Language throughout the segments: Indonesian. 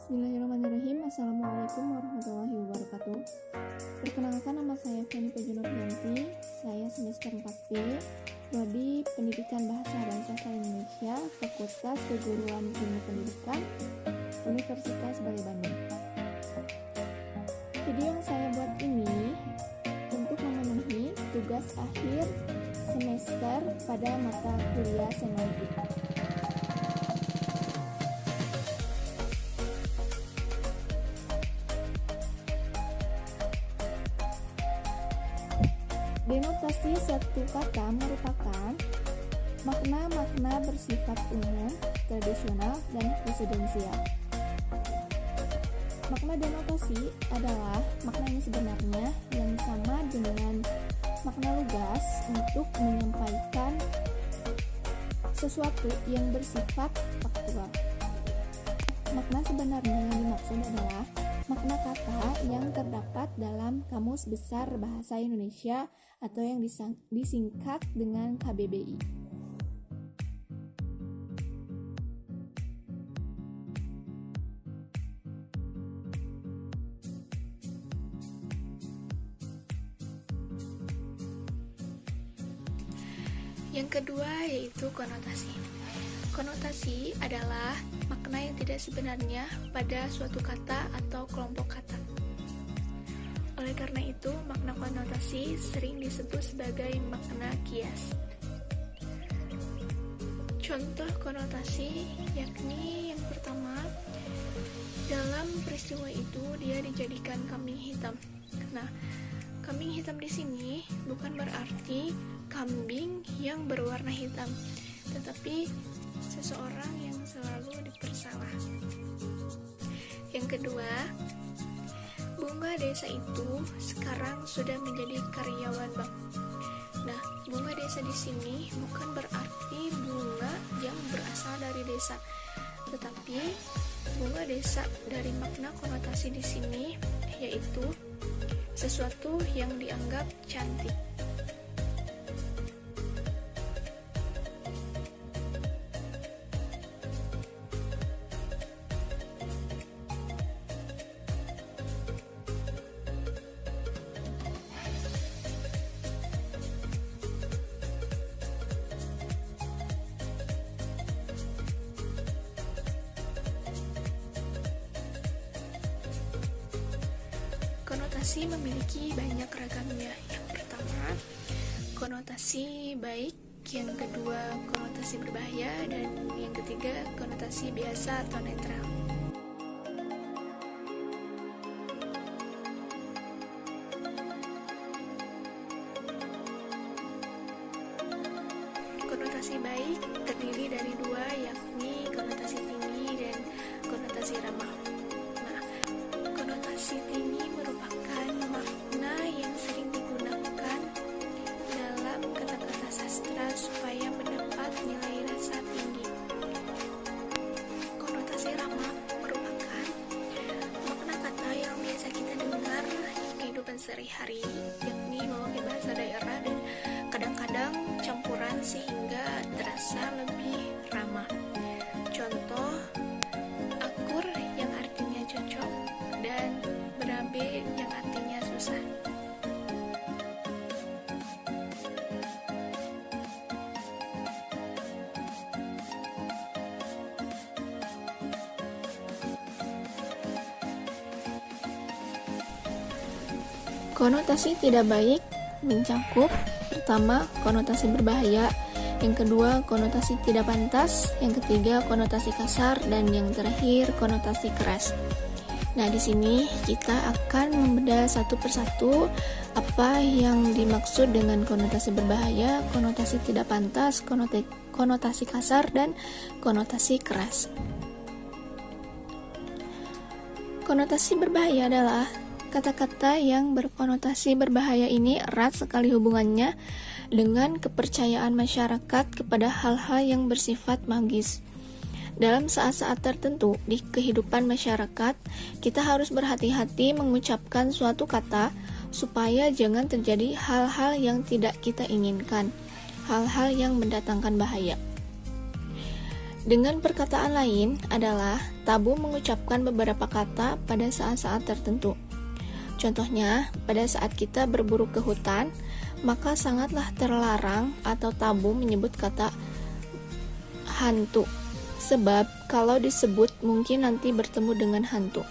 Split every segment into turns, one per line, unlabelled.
Bismillahirrahmanirrahim. Assalamualaikum warahmatullahi wabarakatuh. Perkenalkan, nama saya Feni Pejunuryanti. Saya semester 4B, Prodi Pendidikan Bahasa dan Sastra Indonesia, Fakultas Keguruan Ilmu Pendidikan, Universitas Bali Bandung. Video yang saya buat ini untuk memenuhi tugas akhir semester pada mata kuliah semiotik. Denotasi suatu kata merupakan makna-makna bersifat umum, tradisional, dan presidensial. Makna denotasi adalah makna yang sebenarnya yang sama dengan makna lugas untuk menyampaikan sesuatu yang bersifat faktual. Makna sebenarnya yang dimaksud adalah makna kata yang terdapat dalam Kamus Besar Bahasa Indonesia atau yang disingkat dengan KBBI.
Yang kedua yaitu konotasi. Konotasi adalah makna yang tidak sebenarnya pada suatu kata atau kelompok kata. Oleh karena itu, makna konotasi sering disebut sebagai makna kias. Contoh konotasi yakni yang pertama, dalam peristiwa itu dia dijadikan kambing hitam. Nah, kambing hitam di sini bukan berarti kambing yang berwarna hitam, tetapi seseorang yang selalu dipersalah. Yang kedua, bunga desa itu sekarang sudah menjadi karyawan bank. Nah, bunga desa di sini bukan berarti bunga yang berasal dari desa, tetapi bunga desa dari makna konotasi di sini yaitu sesuatu yang dianggap cantik. Konotasi memiliki banyak ragamnya. Yang pertama, konotasi baik, yang kedua, konotasi berbahaya, dan yang ketiga, konotasi biasa atau netral. Konotasi baik terdiri dari dua, yakni konotasi tinggi dan konotasi ramah. Nah, konotasi tinggi merupakan makna yang sering digunakan dalam kata-kata sastra supaya mendapat nilai rasa tinggi. Konotasi ramah merupakan makna kata yang biasa kita dengar di kehidupan sehari-hari, yakni memakai bahasa daerah dan kadang-kadang campuran sehingga terasa lebih ramah. Contoh, akur yang artinya cocok dan berabe yang artinya susah.
Konotasi tidak baik mencakup pertama, konotasi berbahaya, yang kedua, konotasi tidak pantas, yang ketiga, konotasi kasar, dan yang terakhir, konotasi keras. Nah, di sini kita akan membedah satu persatu apa yang dimaksud dengan konotasi berbahaya, konotasi tidak pantas, konotasi kasar, dan konotasi keras. Konotasi berbahaya adalah kata-kata yang berkonotasi berbahaya ini erat sekali hubungannya dengan kepercayaan masyarakat kepada hal-hal yang bersifat magis. Dalam saat-saat tertentu di kehidupan masyarakat, kita harus berhati-hati mengucapkan suatu kata supaya jangan terjadi hal-hal yang tidak kita inginkan, hal-hal yang mendatangkan bahaya. Dengan perkataan lain adalah tabu mengucapkan beberapa kata pada saat-saat tertentu. Contohnya, pada saat kita berburu ke hutan, maka sangatlah terlarang atau tabu menyebut kata hantu. Sebab kalau disebut mungkin nanti bertemu dengan hantu.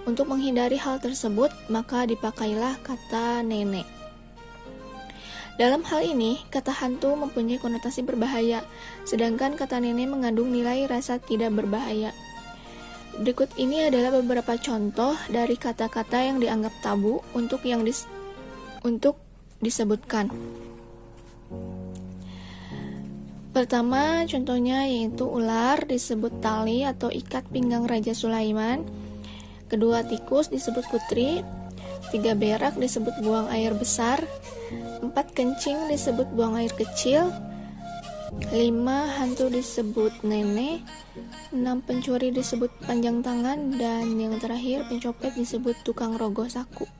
Untuk menghindari hal tersebut, maka dipakailah kata nenek. Dalam hal ini, kata hantu mempunyai konotasi berbahaya, sedangkan kata nenek mengandung nilai rasa tidak berbahaya. Berikut ini adalah beberapa contoh dari kata-kata yang dianggap tabu untuk disebutkan. Pertama, contohnya yaitu ular disebut tali atau ikat pinggang Raja Sulaiman. Kedua, tikus disebut putri. 3, berak disebut buang air besar. 4, kencing disebut buang air kecil. 5, hantu disebut nenek. 6, pencuri disebut panjang tangan. Dan yang terakhir, pencopet disebut tukang rogoh saku.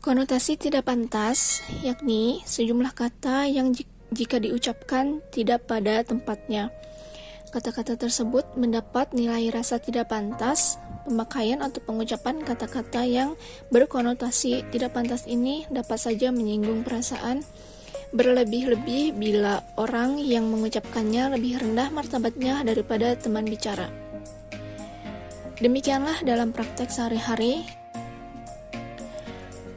Konotasi tidak pantas, yakni sejumlah kata yang jika diucapkan tidak pada tempatnya. Kata-kata tersebut mendapat nilai rasa tidak pantas. Pemakaian atau pengucapan kata-kata yang berkonotasi tidak pantas ini dapat saja menyinggung perasaan berlebih-lebih bila orang yang mengucapkannya lebih rendah martabatnya daripada teman bicara. Demikianlah dalam praktek sehari-hari.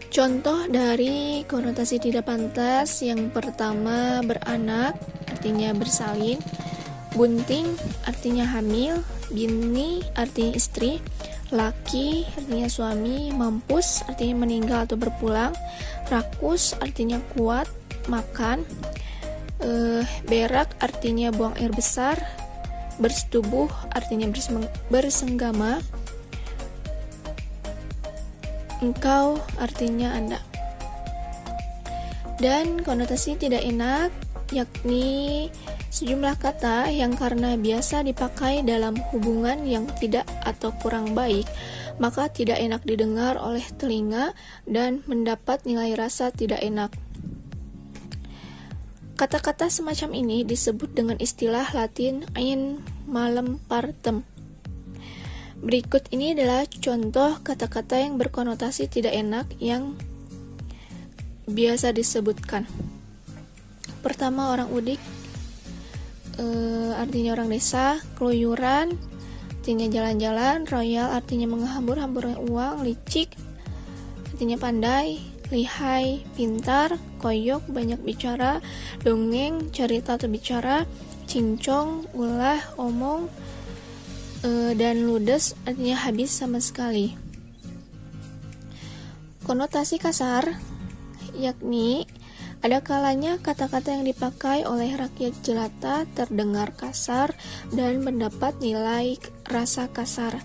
Contoh dari konotasi tidak pantas yang pertama, beranak artinya bersalin, bunting artinya hamil, bini artinya istri, laki artinya suami, mampus artinya meninggal atau berpulang, rakus artinya kuat, makan, berak artinya buang air besar, bersetubuh artinya bersenggama, engkau artinya Anda. Dan konotasi tidak enak yakni sejumlah kata yang karena biasa dipakai dalam hubungan yang tidak atau kurang baik, maka tidak enak didengar oleh telinga dan mendapat nilai rasa tidak enak. Kata-kata semacam ini disebut dengan istilah Latin in malem partem. Berikut ini adalah contoh kata-kata yang berkonotasi tidak enak yang biasa disebutkan. Pertama, orang udik artinya orang desa, keluyuran artinya jalan-jalan, royal artinya menghambur-hamburkan uang, licik artinya pandai, lihai pintar, koyok banyak bicara, dongeng cerita atau bicara, cincong ulah omong, dan ludes artinya habis sama sekali. Konotasi kasar yakni ada kalanya kata-kata yang dipakai oleh rakyat jelata terdengar kasar dan mendapat nilai rasa kasar.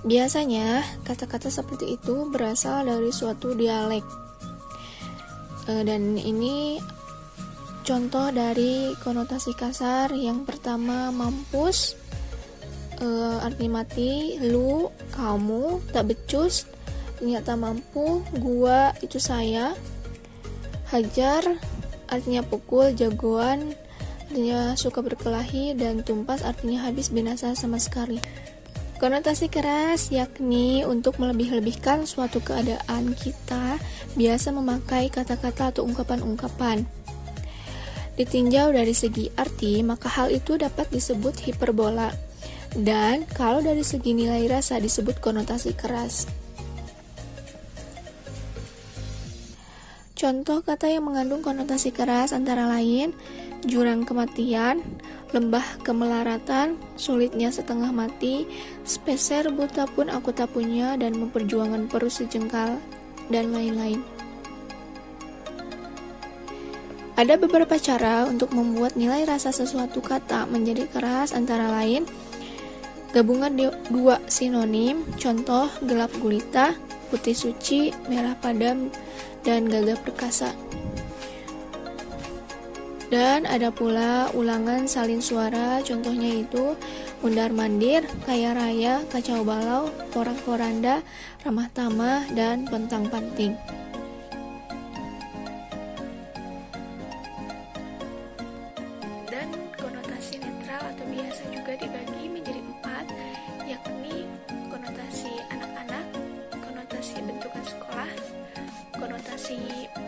Biasanya kata-kata seperti itu berasal dari suatu dialek. Dan ini contoh dari konotasi kasar. Yang pertama, mampus artinya mati, lu, kamu, tak becus ternyata mampu, gua itu saya, hajar artinya pukul, jagoan artinya suka berkelahi, dan tumpas artinya habis binasa sama sekali. Konotasi keras yakni untuk melebih-lebihkan suatu keadaan. Kita biasa memakai kata-kata atau ungkapan-ungkapan. Ditinjau dari segi arti, maka hal itu dapat disebut hiperbola. Dan kalau dari segi nilai rasa disebut konotasi keras. Contoh kata yang mengandung konotasi keras antara lain jurang kematian, lembah kemelaratan, sulitnya setengah mati, speser buta pun aku tak punya, dan memperjuangkan perut sejengkal, dan lain-lain. Ada beberapa cara untuk membuat nilai rasa sesuatu kata menjadi keras, antara lain gabungan dua sinonim, contoh gelap gulita, putih suci, merah padam, dan gagah perkasa. Dan ada pula ulangan salin suara, contohnya itu mundar-mandir, kaya raya, kacau balau, porak-poranda, ramah tamah, dan pontang-panting.
kasih.